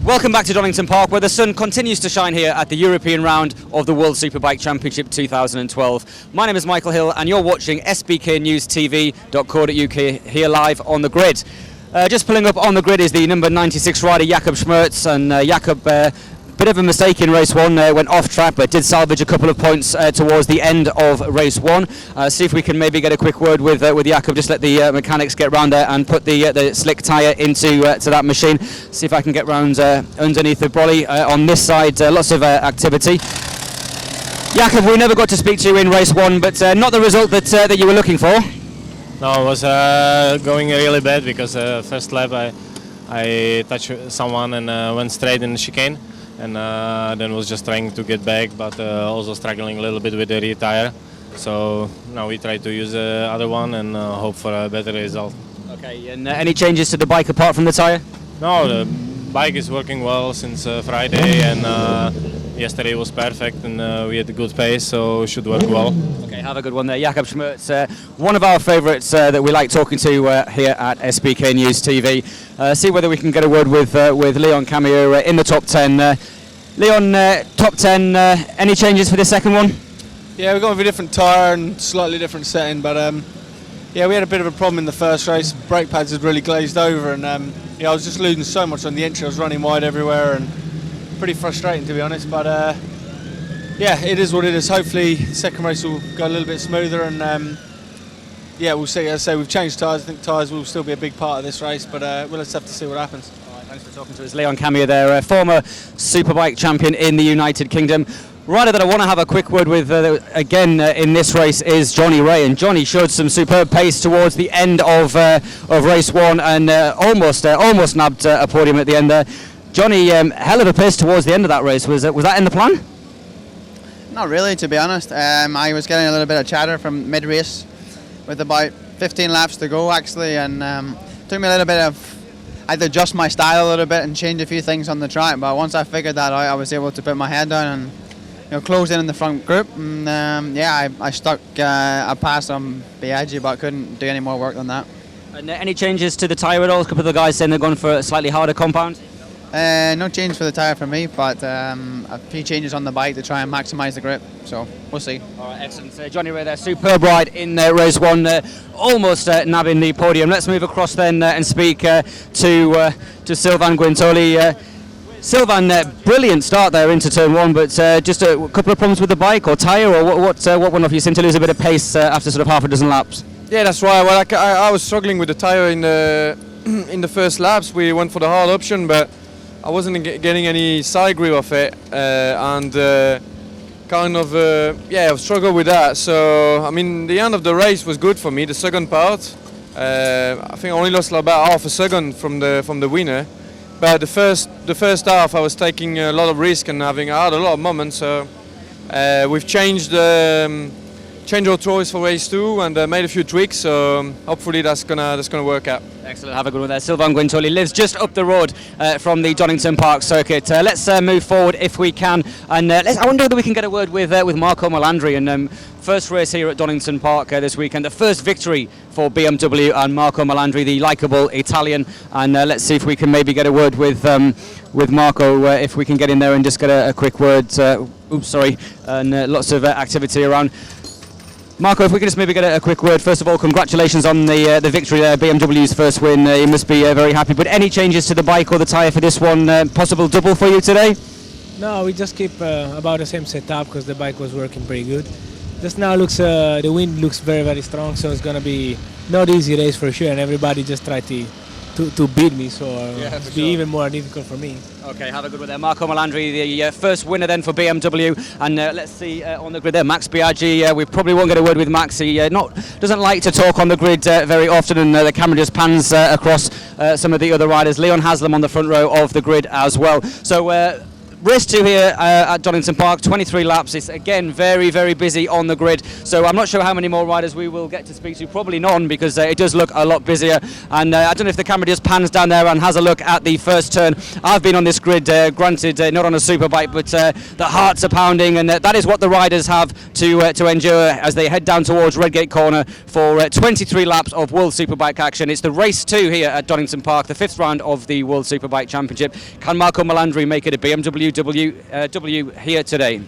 Welcome back to Donington Park, where the sun continues to shine here at the European round of the World Superbike Championship 2012. My name is Michael Hill, and you're watching sbknewstv.co.uk here live on the grid. Just pulling up on the grid is the number 96 rider Jakob Schmerz, and Jakob, bit of a mistake in race one, went off track but did salvage a couple of points towards the end of race one. See if we can maybe get a quick word with Jakob, just let the mechanics get round there and put the slick tyre into to that machine. See if I can get round underneath the brolly on this side. Lots of activity. Jakob, we never got to speak to you in race one, but not the result that you were looking for. No, it was going really bad because first lap I touched someone and went straight in the chicane. And then was just trying to get back, but also struggling a little bit with the rear tire. So now we try to use the other one and hope for a better result. Okay, and any changes to the bike apart from the tire? No, the bike is working well since Friday, and yesterday was perfect, and we had a good pace, so it should work well. Okay, have a good one there. Jakob Schmerz, one of our favourites that we like talking to here at SBK News TV. See whether we can get a word with Leon Camillo in the top 10. Leon, top 10, any changes for the second one? Yeah, we've got a different tyre and slightly different setting, but yeah, we had a bit of a problem in the first race. Brake pads had really glazed over, and yeah, I was just losing so much on the entry. I was running wide everywhere, and pretty frustrating to be honest. But yeah, it is what it is. Hopefully, the second race will go a little bit smoother, and yeah, we'll see. As I say, we've changed tyres. I think tyres will still be a big part of this race, but we'll just have to see what happens. Thanks for talking to us. Leon Camillo there, former Superbike champion in the United Kingdom. Rider that I want to have a quick word with again in this race is Johnny Ray, and Johnny showed some superb pace towards the end of race one, and almost nabbed a podium at the end there. Johnny, hell of a pace towards the end of that race. Was that in the plan? Not really, to be honest. I was getting a little bit of chatter from mid-race with about 15 laps to go actually, and took me a little bit of, I had to adjust my style a little bit and change a few things on the track, but once I figured that out, I was able to put my head down and close in the front group, and yeah, I stuck a pass on Biaggi, but couldn't do any more work than that. And any changes to the tyre at all? A couple of the guys saying they're going for a slightly harder compound? No change for the tyre for me, but a few changes on the bike to try and maximise the grip, so we'll see. All right, excellent. Johnny Ray there, superb ride in race one, almost nabbing the podium. Let's move across then and speak to Sylvain Guintoli. Sylvain, brilliant start there into turn one, but just a couple of problems with the bike or tyre, or what went off? You seem to lose a bit of pace after sort of half a dozen laps. Yeah, that's right. Well, I was struggling with the tyre in the in the first laps. We went for the hard option, but I wasn't getting any side grip of it, and kind of yeah, I struggled with that. So I mean, the end of the race was good for me. The second part, I think I only lost about half a second from the winner. But the first half, I was taking a lot of risk and I had a lot of moments. So we've changed our choice for race two and made a few tweaks. So hopefully that's gonna work out. Excellent, have a good one there. Sylvain Guintoli lives just up the road from the Donington Park circuit. Let's move forward if we can, and I wonder whether we can get a word with Marco Melandri. And first race here at Donington Park this weekend, the first victory for BMW and Marco Melandri, the likeable Italian. And let's see if we can maybe get a word with Marco, if we can get in there and just get a quick word. Oops, sorry, and lots of activity around. Marco, if we could just maybe get a quick word. First of all, congratulations on the victory there, BMW's first win. You must be very happy. But any changes to the bike or the tyre for this one? Possible double for you today? No, we just keep about the same setup because the bike was working pretty good. Just now looks the wind looks very, very strong, so it's going to be not easy race for sure, and everybody just tried to beat me, so it'll be even more difficult for me. Okay, have a good one there. Marco Melandri, the first winner then for BMW, and let's see on the grid there, Max Biaggi. We probably won't get a word with Max. He doesn't like to talk on the grid very often, and the camera just pans across some of the other riders. Leon Haslam on the front row of the grid as well. So race 2 here at Donington Park, 23 laps. It's again very, very busy on the grid. So I'm not sure how many more riders we will get to speak to. Probably none, because it does look a lot busier. And I don't know if the camera just pans down there and has a look at the first turn. I've been on this grid, granted not on a Superbike, but the hearts are pounding, and that is what the riders have to endure as they head down towards Redgate Corner for 23 laps of World Superbike action. It's the race 2 here at Donington Park, the 5th round of the World Superbike Championship. Can Marco Melandri make it a BMW W here today?